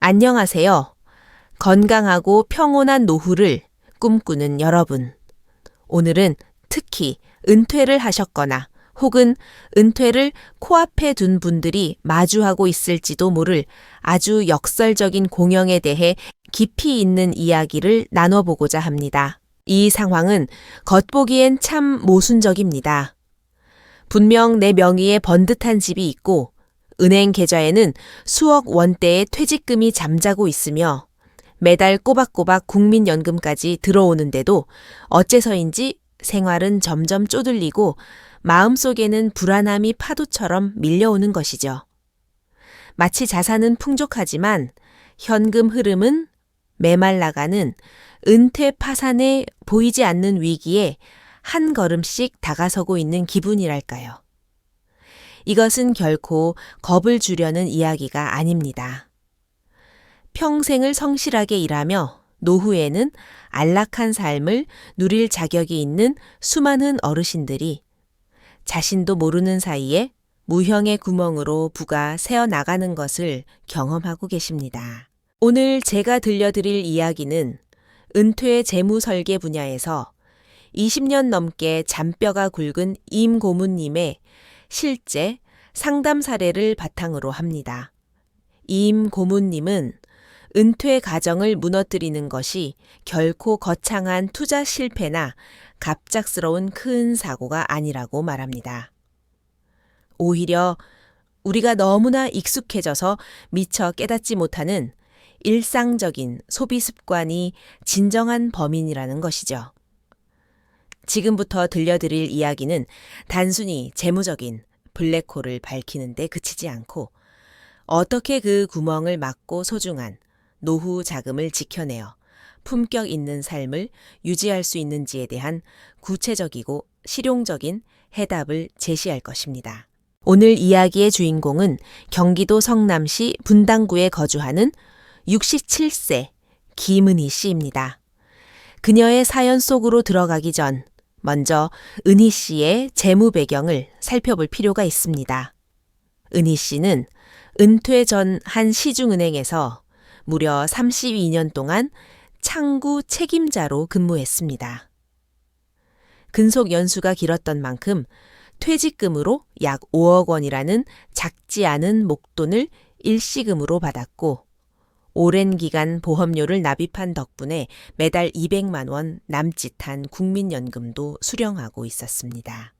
안녕하세요. 건강하고 평온한 노후를 꿈꾸는 여러분. 오늘은 특히 은퇴를 하셨거나 혹은 은퇴를 코앞에 둔 분들이 마주하고 있을지도 모를 아주 역설적인 공영에 대해 깊이 있는 이야기를 나눠보고자 합니다. 이 상황은 겉보기엔 참 모순적입니다. 분명 내 명의의 번듯한 집이 있고 은행 계좌에는 수억 원대의 퇴직금이 잠자고 있으며 매달 꼬박꼬박 국민연금까지 들어오는데도 어째서인지 생활은 점점 쪼들리고 마음속에는 불안함이 파도처럼 밀려오는 것이죠. 마치 자산은 풍족하지만 현금 흐름은 메말라가는 은퇴 파산에 보이지 않는 위기에 한 걸음씩 다가서고 있는 기분이랄까요. 이것은 결코 겁을 주려는 이야기가 아닙니다. 평생을 성실하게 일하며 노후에는 안락한 삶을 누릴 자격이 있는 수많은 어르신들이 자신도 모르는 사이에 무형의 구멍으로 부가 새어나가는 것을 경험하고 계십니다. 오늘 제가 들려드릴 이야기는 은퇴 재무 설계 분야에서 20년 넘게 잔뼈가 굵은 임 고문님의 실제 상담 사례를 바탕으로 합니다. 임 고문님은 은퇴 가정을 무너뜨리는 것이 결코 거창한 투자 실패나 갑작스러운 큰 사고가 아니라고 말합니다. 오히려 우리가 너무나 익숙해져서 미처 깨닫지 못하는 일상적인 소비 습관이 진정한 범인이라는 것이죠. 지금부터 들려드릴 이야기는 단순히 재무적인 블랙홀을 밝히는 데 그치지 않고 어떻게 그 구멍을 막고 소중한 노후 자금을 지켜내어 품격 있는 삶을 유지할 수 있는지에 대한 구체적이고 실용적인 해답을 제시할 것입니다. 오늘 이야기의 주인공은 경기도 성남시 분당구에 거주하는 67세 김은희 씨입니다. 그녀의 사연 속으로 들어가기 전 먼저 은희 씨의 재무 배경을 살펴볼 필요가 있습니다. 은희 씨는 은퇴 전 한 시중은행에서 무려 32년 동안 창구 책임자로 근무했습니다. 근속 연수가 길었던 만큼 퇴직금으로 약 5억 원이라는 작지 않은 목돈을 일시금으로 받았고 오랜 기간 보험료를 납입한 덕분에 매달 200만 원 남짓한 국민연금도 수령하고 있었습니다.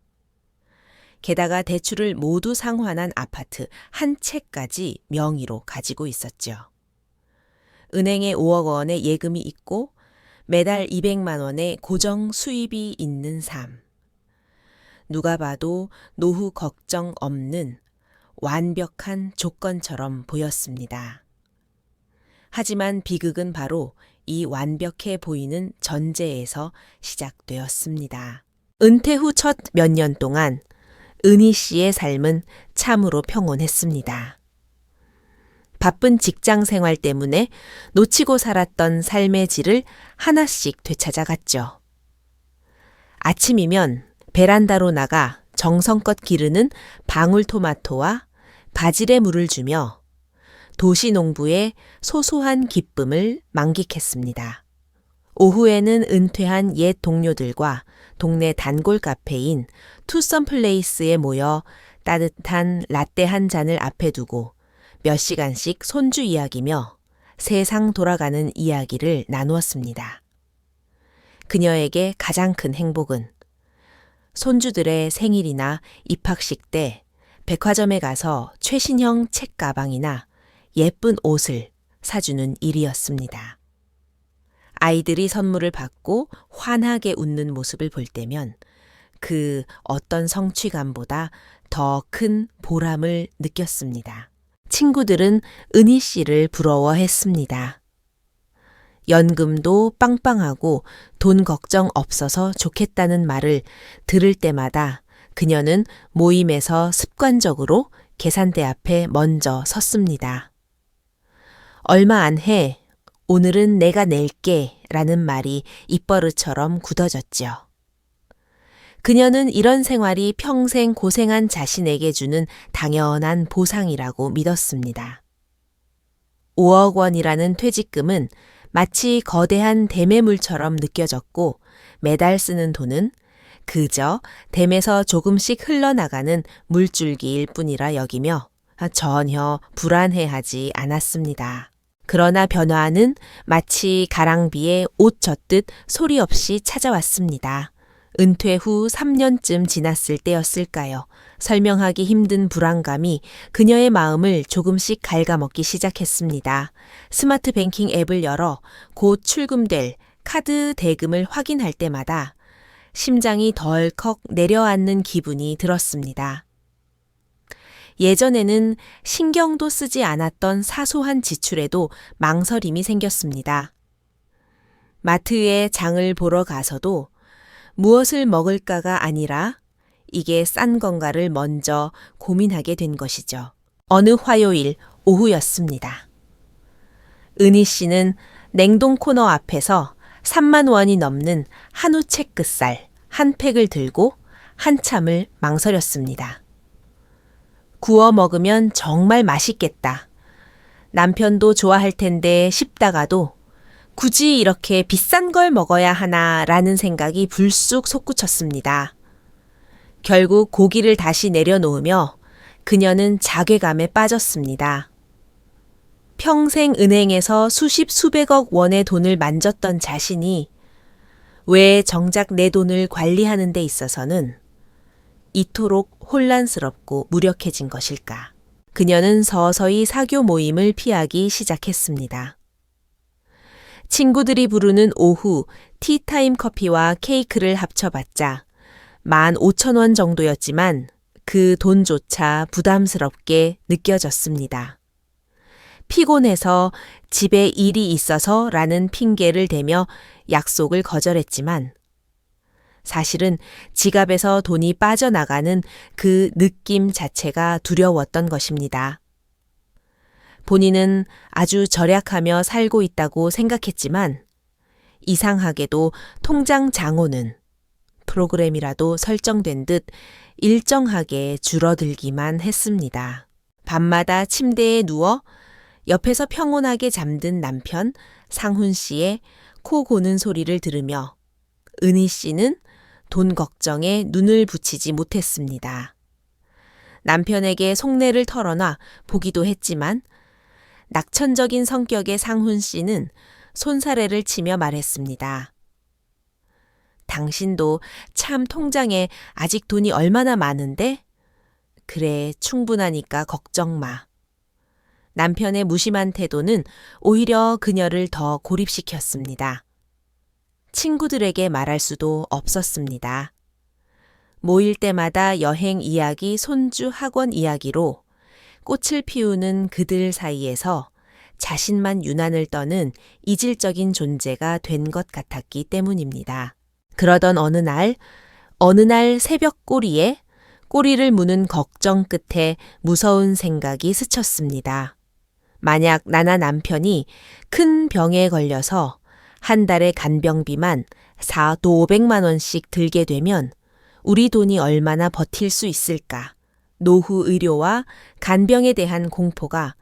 게다가 대출을 모두 상환한 아파트 한 채까지 명의로 가지고 있었죠. 은행에 5억 원의 예금이 있고 매달 200만 원의 고정 수입이 있는 삶. 누가 봐도 노후 걱정 없는 완벽한 조건처럼 보였습니다. 하지만 비극은 바로 이 완벽해 보이는 전제에서 시작되었습니다. 은퇴 후 첫 몇 년 동안 은희 씨의 삶은 참으로 평온했습니다. 바쁜 직장 생활 때문에 놓치고 살았던 삶의 질을 하나씩 되찾아갔죠. 아침이면 베란다로 나가 정성껏 기르는 방울토마토와 바질에 물을 주며 도시 농부의 소소한 기쁨을 만끽했습니다. 오후에는 은퇴한 옛 동료들과 동네 단골 카페인 투썸플레이스에 모여 따뜻한 라떼 한 잔을 앞에 두고 몇 시간씩 손주 이야기며 세상 돌아가는 이야기를 나누었습니다. 그녀에게 가장 큰 행복은 손주들의 생일이나 입학식 때 백화점에 가서 최신형 책가방이나 예쁜 옷을 사주는 일이었습니다. 아이들이 선물을 받고 환하게 웃는 모습을 볼 때면 그 어떤 성취감보다 더 큰 보람을 느꼈습니다. 친구들은 은희 씨를 부러워했습니다. 연금도 빵빵하고 돈 걱정 없어서 좋겠다는 말을 들을 때마다 그녀는 모임에서 습관적으로 계산대 앞에 먼저 섰습니다. 얼마 안 해 오늘은 내가 낼게 라는 말이 입버릇처럼 굳어졌죠. 그녀는 이런 생활이 평생 고생한 자신에게 주는 당연한 보상이라고 믿었습니다. 5억 원이라는 퇴직금은 마치 거대한 대매물처럼 느껴졌고 매달 쓰는 돈은 그저 댐에서 조금씩 흘러나가는 물줄기일 뿐이라 여기며 전혀 불안해하지 않았습니다. 그러나 변화는 마치 가랑비에 옷 젖듯 소리 없이 찾아왔습니다. 은퇴 후 3년쯤 지났을 때였을까요? 설명하기 힘든 불안감이 그녀의 마음을 조금씩 갉아먹기 시작했습니다. 스마트 뱅킹 앱을 열어 곧 출금될 카드 대금을 확인할 때마다 심장이 덜컥 내려앉는 기분이 들었습니다. 예전에는 신경도 쓰지 않았던 사소한 지출에도 망설임이 생겼습니다. 마트에 장을 보러 가서도 무엇을 먹을까가 아니라 이게 싼 건가를 먼저 고민하게 된 것이죠. 어느 화요일 오후였습니다. 은희 씨는 냉동 코너 앞에서 3만 원이 넘는 한우 채끝살 한 팩을 들고 한참을 망설였습니다. 구워 먹으면 정말 맛있겠다. 남편도 좋아할 텐데 싶다가도 굳이 이렇게 비싼 걸 먹어야 하나라는 생각이 불쑥 솟구쳤습니다. 결국 고기를 다시 내려놓으며 그녀는 자괴감에 빠졌습니다. 평생 은행에서 수십 수백억 원의 돈을 만졌던 자신이 왜 정작 내 돈을 관리하는 데 있어서는 이토록 혼란스럽고 무력해진 것일까? 그녀는 서서히 사교 모임을 피하기 시작했습니다. 친구들이 부르는 오후 티타임 커피와 케이크를 합쳐봤자 15,000원 정도였지만 그 돈조차 부담스럽게 느껴졌습니다. 피곤해서 집에 일이 있어서라는 핑계를 대며 약속을 거절했지만 사실은 지갑에서 돈이 빠져나가는 그 느낌 자체가 두려웠던 것입니다. 본인은 아주 절약하며 살고 있다고 생각했지만 이상하게도 통장 잔고는 프로그램이라도 설정된 듯 일정하게 줄어들기만 했습니다. 밤마다 침대에 누워 옆에서 평온하게 잠든 남편 상훈 씨의 코 고는 소리를 들으며 은희 씨는 돈 걱정에 눈을 붙이지 못했습니다. 남편에게 속내를 털어놔 보기도 했지만 낙천적인 성격의 상훈 씨는 손사래를 치며 말했습니다. 당신도 참 통장에 아직 돈이 얼마나 많은데? 그래, 충분하니까 걱정 마. 남편의 무심한 태도는 오히려 그녀를 더 고립시켰습니다. 친구들에게 말할 수도 없었습니다. 모일 때마다 여행 이야기, 손주 학원 이야기로 꽃을 피우는 그들 사이에서 자신만 유난을 떠는 이질적인 존재가 된 것 같았기 때문입니다. 그러던 어느 날 새벽 꼬리에 꼬리를 무는 걱정 끝에 무서운 생각이 스쳤습니다. 만약 나나 남편이 큰 병에 걸려서 한 달에 간병비만 400~500만 원씩 들게 되면 우리 돈이 얼마나 버틸 수 있을까? 노후 의료와 간병에 대한 공포가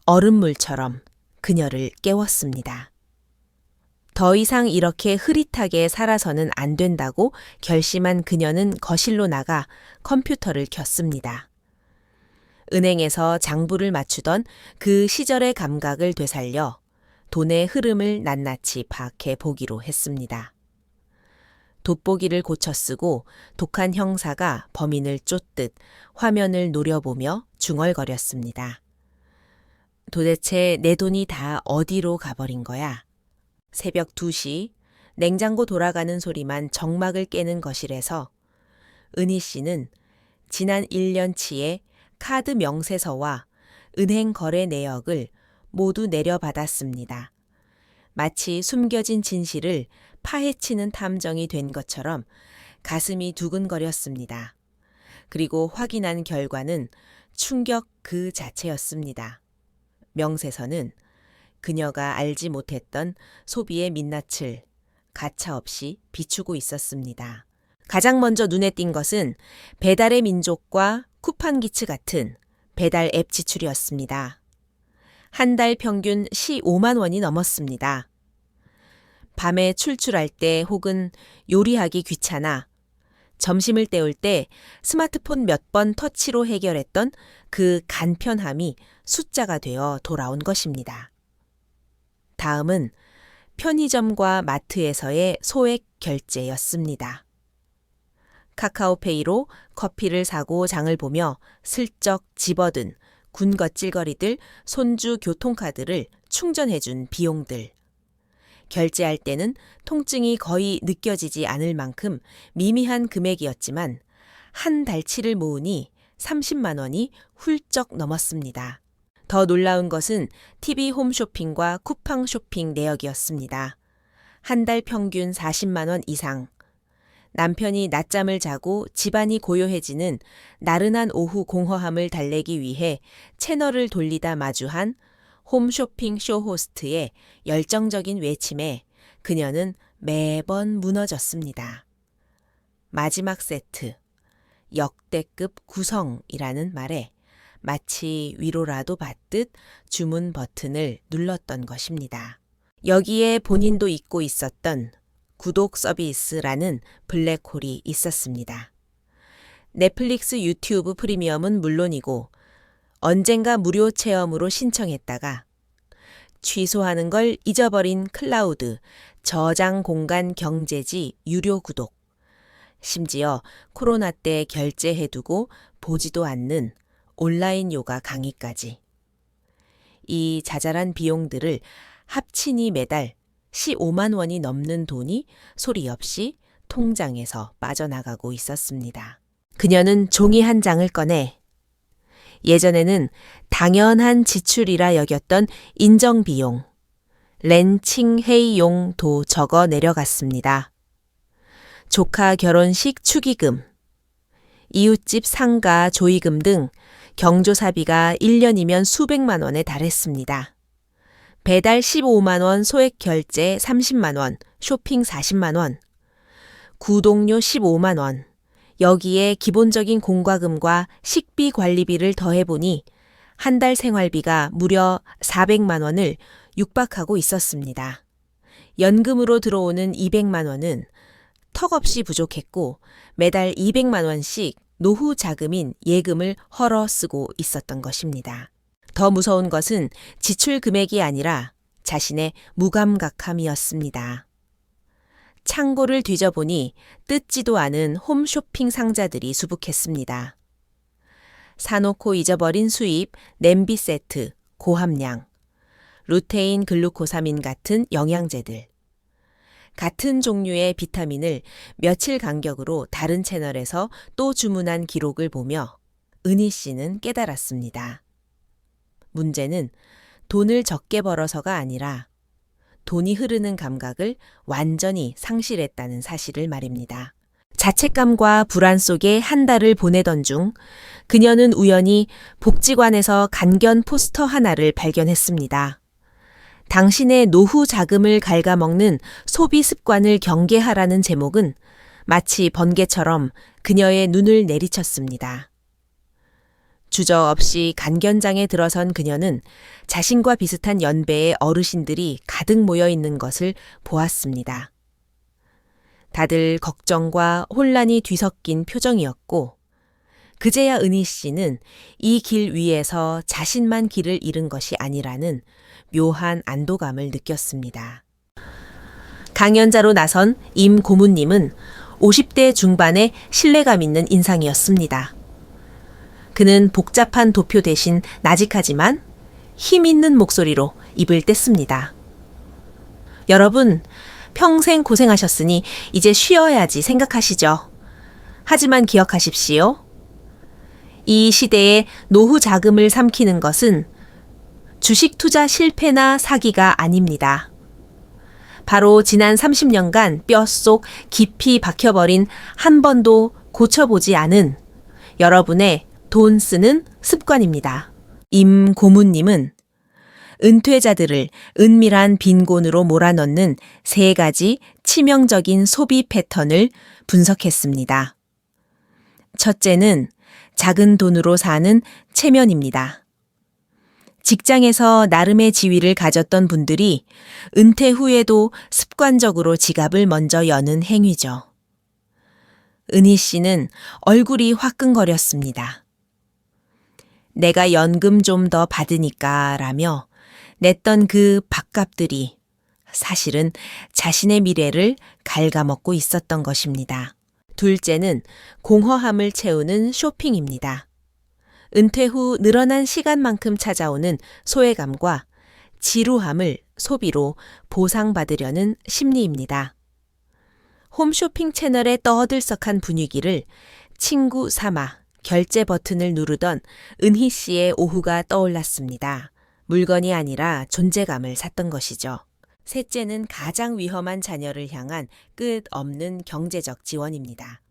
얼음물처럼 그녀를 깨웠습니다. 더 이상 이렇게 흐릿하게 살아서는 안 된다고 결심한 그녀는 거실로 나가 컴퓨터를 켰습니다. 은행에서 장부를 맞추던 그 시절의 감각을 되살려 돈의 흐름을 낱낱이 파악해 보기로 했습니다. 돋보기를 고쳐 쓰고 독한 형사가 범인을 쫓듯 화면을 노려보며 중얼거렸습니다. 도대체 내 돈이 다 어디로 가버린 거야? 새벽 2시 냉장고 돌아가는 소리만 정막을 깨는 거실에서 은희 씨는 지난 1년치의 카드 명세서와 은행 거래 내역을 모두 내려받았습니다. 마치 숨겨진 진실을 파헤치는 탐정이 된 것처럼 가슴이 두근거렸습니다. 그리고 확인한 결과는 충격 그 자체였습니다. 명세서는 그녀가 알지 못했던 소비의 민낯을 가차없이 비추고 있었습니다. 가장 먼저 눈에 띈 것은 배달의 민족과 쿠팡기츠 같은 배달 앱 지출이었습니다. 한 달 평균 시 5만 원이 넘었습니다. 밤에 출출할 때 혹은 요리하기 귀찮아 점심을 때울 때 스마트폰 몇 번 터치로 해결했던 그 간편함이 숫자가 되어 돌아온 것입니다. 다음은 편의점과 마트에서의 소액 결제였습니다. 카카오페이로 커피를 사고 장을 보며 슬쩍 집어든 군것질거리들, 손주 교통카드를 충전해준 비용들. 결제할 때는 통증이 거의 느껴지지 않을 만큼 미미한 금액이었지만 한 달치를 모으니 30만 원이 훌쩍 넘었습니다. 더 놀라운 것은 TV 홈쇼핑과 쿠팡 쇼핑 내역이었습니다. 한 달 평균 40만 원 이상. 남편이 낮잠을 자고 집안이 고요해지는 나른한 오후 공허함을 달래기 위해 채널을 돌리다 마주한 홈쇼핑 쇼호스트의 열정적인 외침에 그녀는 매번 무너졌습니다. 마지막 세트, 역대급 구성이라는 말에 마치 위로라도 받듯 주문 버튼을 눌렀던 것입니다. 여기에 본인도 잊고 있었던 구독 서비스라는 블랙홀이 있었습니다. 넷플릭스 유튜브 프리미엄은 물론이고 언젠가 무료 체험으로 신청했다가 취소하는 걸 잊어버린 클라우드, 저장 공간 경제지 유료 구독, 심지어 코로나 때 결제해두고 보지도 않는 온라인 요가 강의까지. 이 자잘한 비용들을 합치니 매달 시 5만 원이 넘는 돈이 소리 없이 통장에서 빠져나가고 있었습니다. 그녀는 종이 한 장을 꺼내 예전에는 당연한 지출이라 여겼던 인정비용, 렌칭회의용도 적어 내려갔습니다. 조카 결혼식 축의금, 이웃집 상가 조의금 등 경조사비가 1년이면 수백만 원에 달했습니다. 배달 15만 원, 소액 결제 30만 원, 쇼핑 40만 원, 구독료 15만 원, 여기에 기본적인 공과금과 식비 관리비를 더해보니 한 달 생활비가 무려 400만 원을 육박하고 있었습니다. 연금으로 들어오는 200만 원은 턱없이 부족했고 매달 200만 원씩 노후 자금인 예금을 헐어 쓰고 있었던 것입니다. 더 무서운 것은 지출 금액이 아니라 자신의 무감각함이었습니다. 창고를 뒤져보니 뜯지도 않은 홈쇼핑 상자들이 수북했습니다. 사놓고 잊어버린 수입, 냄비 세트, 고함량, 루테인 글루코사민 같은 영양제들. 같은 종류의 비타민을 며칠 간격으로 다른 채널에서 또 주문한 기록을 보며 은희 씨는 깨달았습니다. 문제는 돈을 적게 벌어서가 아니라 돈이 흐르는 감각을 완전히 상실했다는 사실을 말입니다. 자책감과 불안 속에 한 달을 보내던 중 그녀는 우연히 복지관에서 간견 포스터 하나를 발견했습니다. 당신의 노후 자금을 갉아먹는 소비 습관을 경계하라는 제목은 마치 번개처럼 그녀의 눈을 내리쳤습니다. 주저없이 간견장에 들어선 그녀는 자신과 비슷한 연배의 어르신들이 가득 모여 있는 것을 보았습니다. 다들 걱정과 혼란이 뒤섞인 표정이었고 그제야 은희 씨는 이 길 위에서 자신만 길을 잃은 것이 아니라는 묘한 안도감을 느꼈습니다. 강연자로 나선 임 고문님은 50대 중반의 신뢰감 있는 인상이었습니다. 그는 복잡한 도표 대신 나직하지만 힘 있는 목소리로 입을 뗐습니다. 여러분, 평생 고생하셨으니 이제 쉬어야지 생각하시죠. 하지만 기억하십시오. 이 시대에 노후 자금을 삼키는 것은 주식 투자 실패나 사기가 아닙니다. 바로 지난 30년간 뼛속 깊이 박혀버린 한 번도 고쳐보지 않은 여러분의 돈 쓰는 습관입니다. 임 고문님은 은퇴자들을 은밀한 빈곤으로 몰아넣는 3가지 치명적인 소비 패턴을 분석했습니다. 첫째는 작은 돈으로 사는 체면입니다. 직장에서 나름의 지위를 가졌던 분들이 은퇴 후에도 습관적으로 지갑을 먼저 여는 행위죠. 은희 씨는 얼굴이 화끈거렸습니다. 내가 연금 좀 더 받으니까 라며 냈던 그 밥값들이 사실은 자신의 미래를 갉아먹고 있었던 것입니다. 둘째는 공허함을 채우는 쇼핑입니다. 은퇴 후 늘어난 시간만큼 찾아오는 소외감과 지루함을 소비로 보상받으려는 심리입니다. 홈쇼핑 채널의 떠들썩한 분위기를 친구 삼아 결제 버튼을 누르던 은희 씨의 오후가 떠올랐습니다. 물건이 아니라 존재감을 샀던 것이죠. 셋째는 가장 위험한 자녀를 향한 끝없는 경제적 지원입니다.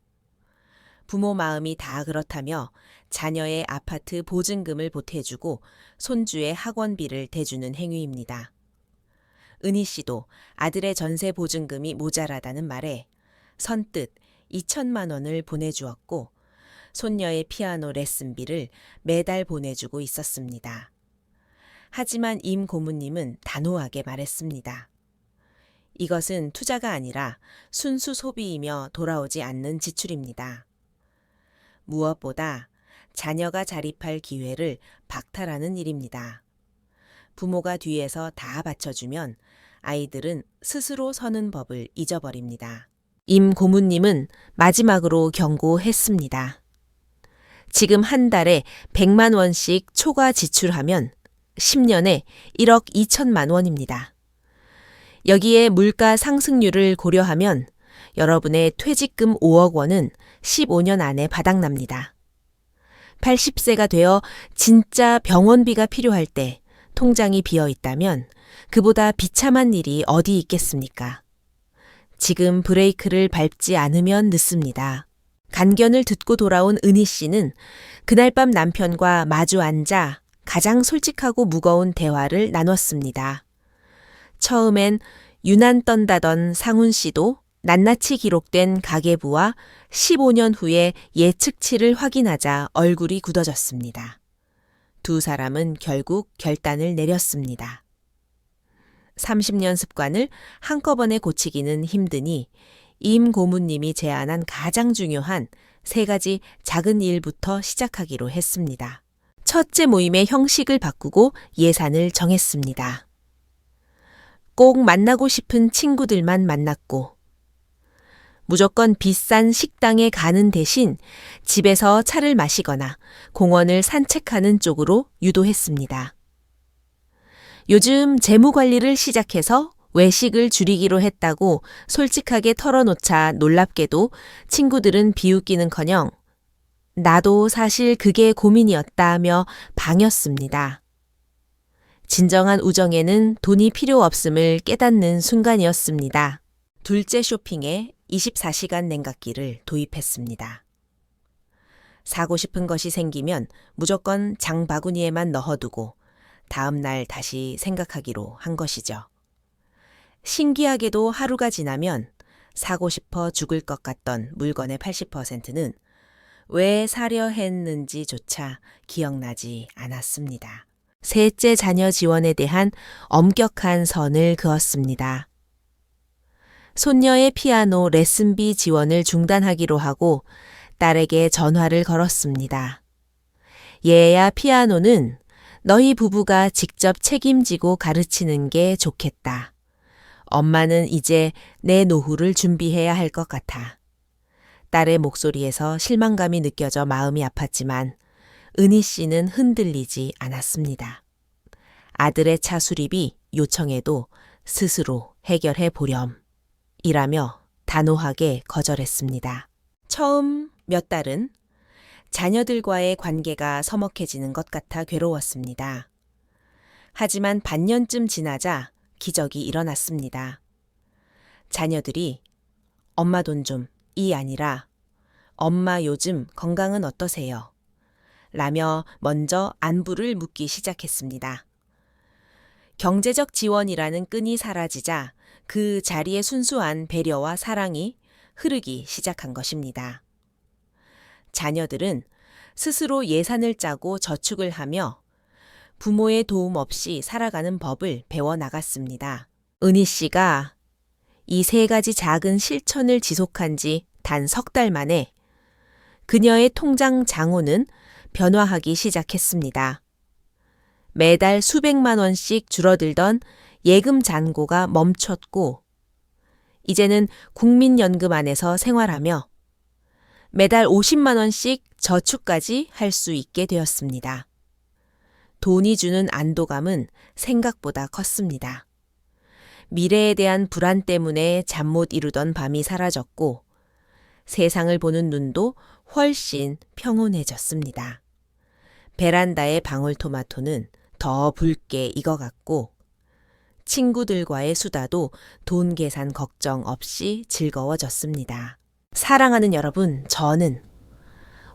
부모 마음이 다 그렇다며 자녀의 아파트 보증금을 보태주고 손주의 학원비를 대주는 행위입니다. 은희 씨도 아들의 전세 보증금이 모자라다는 말에 선뜻 2천만 원을 보내주었고 손녀의 피아노 레슨비를 매달 보내주고 있었습니다. 하지만 임 고모님은 단호하게 말했습니다. 이것은 투자가 아니라 순수 소비이며 돌아오지 않는 지출입니다. 무엇보다 자녀가 자립할 기회를 박탈하는 일입니다. 부모가 뒤에서 다 받쳐주면 아이들은 스스로 서는 법을 잊어버립니다. 임 고모님은 마지막으로 경고했습니다. 지금 한 달에 100만 원씩 초과 지출하면 10년에 1억 2천만 원입니다. 여기에 물가 상승률을 고려하면 여러분의 퇴직금 5억 원은 15년 안에 바닥납니다. 80세가 되어 진짜 병원비가 필요할 때 통장이 비어 있다면 그보다 비참한 일이 어디 있겠습니까? 지금 브레이크를 밟지 않으면 늦습니다. 간견을 듣고 돌아온 은희 씨는 그날 밤 남편과 마주 앉아 가장 솔직하고 무거운 대화를 나눴습니다. 처음엔 유난 떤다던 상훈 씨도 낱낱이 기록된 가계부와 15년 후의 예측치를 확인하자 얼굴이 굳어졌습니다. 두 사람은 결국 결단을 내렸습니다. 30년 습관을 한꺼번에 고치기는 힘드니 임 고모님이 제안한 가장 중요한 3가지 작은 일부터 시작하기로 했습니다. 첫째 모임의 형식을 바꾸고 예산을 정했습니다. 꼭 만나고 싶은 친구들만 만났고 무조건 비싼 식당에 가는 대신 집에서 차를 마시거나 공원을 산책하는 쪽으로 유도했습니다. 요즘 재무 관리를 시작해서 외식을 줄이기로 했다고 솔직하게 털어놓자 놀랍게도 친구들은 비웃기는커녕 나도 사실 그게 고민이었다며 방였습니다. 진정한 우정에는 돈이 필요 없음을 깨닫는 순간이었습니다. 둘째 쇼핑에 24시간 냉각기를 도입했습니다. 사고 싶은 것이 생기면 무조건 장바구니에만 넣어두고 다음 날 다시 생각하기로 한 것이죠. 신기하게도 하루가 지나면 사고 싶어 죽을 것 같던 물건의 80%는 왜 사려 했는지조차 기억나지 않았습니다. 셋째 자녀 지원에 대한 엄격한 선을 그었습니다. 손녀의 피아노 레슨비 지원을 중단하기로 하고 딸에게 전화를 걸었습니다. 얘야 피아노는 너희 부부가 직접 책임지고 가르치는 게 좋겠다. 엄마는 이제 내 노후를 준비해야 할 것 같아. 딸의 목소리에서 실망감이 느껴져 마음이 아팠지만 은희 씨는 흔들리지 않았습니다. 아들의 차 수리비 요청해도 스스로 해결해 보렴. 이라며 단호하게 거절했습니다. 처음 몇 달은 자녀들과의 관계가 서먹해지는 것 같아 괴로웠습니다. 하지만 반년쯤 지나자 기적이 일어났습니다. 자녀들이 엄마 돈 좀이 아니라 엄마 요즘 건강은 어떠세요? 라며 먼저 안부를 묻기 시작했습니다. 경제적 지원이라는 끈이 사라지자 그 자리에 순수한 배려와 사랑이 흐르기 시작한 것입니다. 자녀들은 스스로 예산을 짜고 저축을 하며 부모의 도움 없이 살아가는 법을 배워 나갔습니다. 은희 씨가 이 3가지 작은 실천을 지속한 지 단 석 달 만에 그녀의 통장 잔고는 변화하기 시작했습니다. 매달 수백만 원씩 줄어들던 예금 잔고가 멈췄고 이제는 국민연금 안에서 생활하며 매달 50만 원씩 저축까지 할 수 있게 되었습니다. 돈이 주는 안도감은 생각보다 컸습니다. 미래에 대한 불안 때문에 잠 못 이루던 밤이 사라졌고 세상을 보는 눈도 훨씬 평온해졌습니다. 베란다의 방울토마토는 더 붉게 익어갔고 친구들과의 수다도 돈 계산 걱정 없이 즐거워졌습니다. 사랑하는 여러분, 저는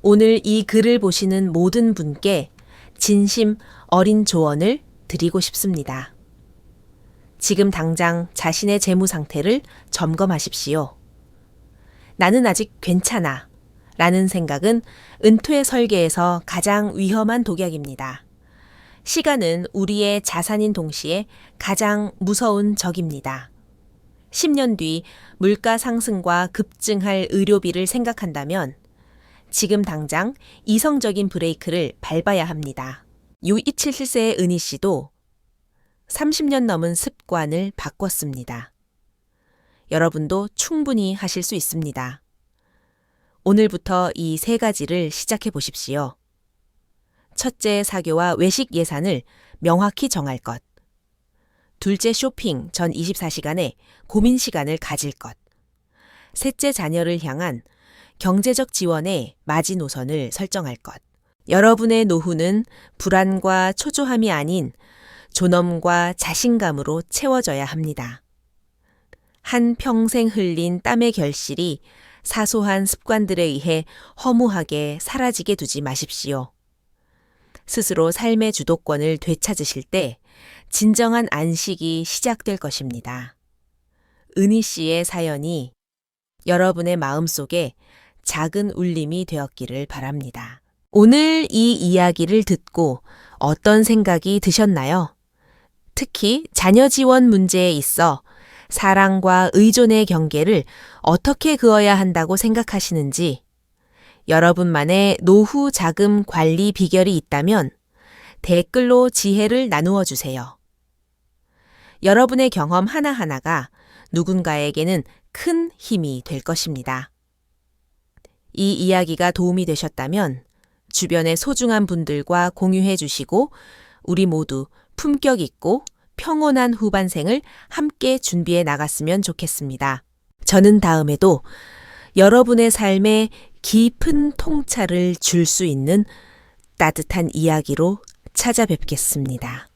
오늘 이 글을 보시는 모든 분께 진심 어린 조언을 드리고 싶습니다. 지금 당장 자신의 재무 상태를 점검하십시오. 나는 아직 괜찮아 라는 생각은 은퇴 설계에서 가장 위험한 독약입니다. 시간은 우리의 자산인 동시에 가장 무서운 적입니다. 10년 뒤 물가 상승과 급증할 의료비를 생각한다면 지금 당장 이성적인 브레이크를 밟아야 합니다. 67세의 은희 씨도 30년 넘은 습관을 바꿨습니다. 여러분도 충분히 하실 수 있습니다. 오늘부터 이 3가지를 시작해 보십시오. 첫째, 사교와 외식 예산을 명확히 정할 것. 둘째, 쇼핑 전 24시간에 고민 시간을 가질 것. 셋째, 자녀를 향한 경제적 지원의 마지노선을 설정할 것. 여러분의 노후는 불안과 초조함이 아닌 존엄과 자신감으로 채워져야 합니다. 한 평생 흘린 땀의 결실이 사소한 습관들에 의해 허무하게 사라지게 두지 마십시오. 스스로 삶의 주도권을 되찾으실 때 진정한 안식이 시작될 것입니다. 은희 씨의 사연이 여러분의 마음속에 작은 울림이 되었기를 바랍니다. 오늘 이 이야기를 듣고 어떤 생각이 드셨나요? 특히 자녀 지원 문제에 있어 사랑과 의존의 경계를 어떻게 그어야 한다고 생각하시는지, 여러분만의 노후 자금 관리 비결이 있다면 댓글로 지혜를 나누어 주세요. 여러분의 경험 하나하나가 누군가에게는 큰 힘이 될 것입니다. 이 이야기가 도움이 되셨다면 주변의 소중한 분들과 공유해 주시고 우리 모두 품격 있고 평온한 후반생을 함께 준비해 나갔으면 좋겠습니다. 저는 다음에도 여러분의 삶에 깊은 통찰을 줄 수 있는 따뜻한 이야기로 찾아뵙겠습니다.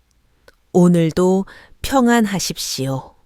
오늘도 평안하십시오.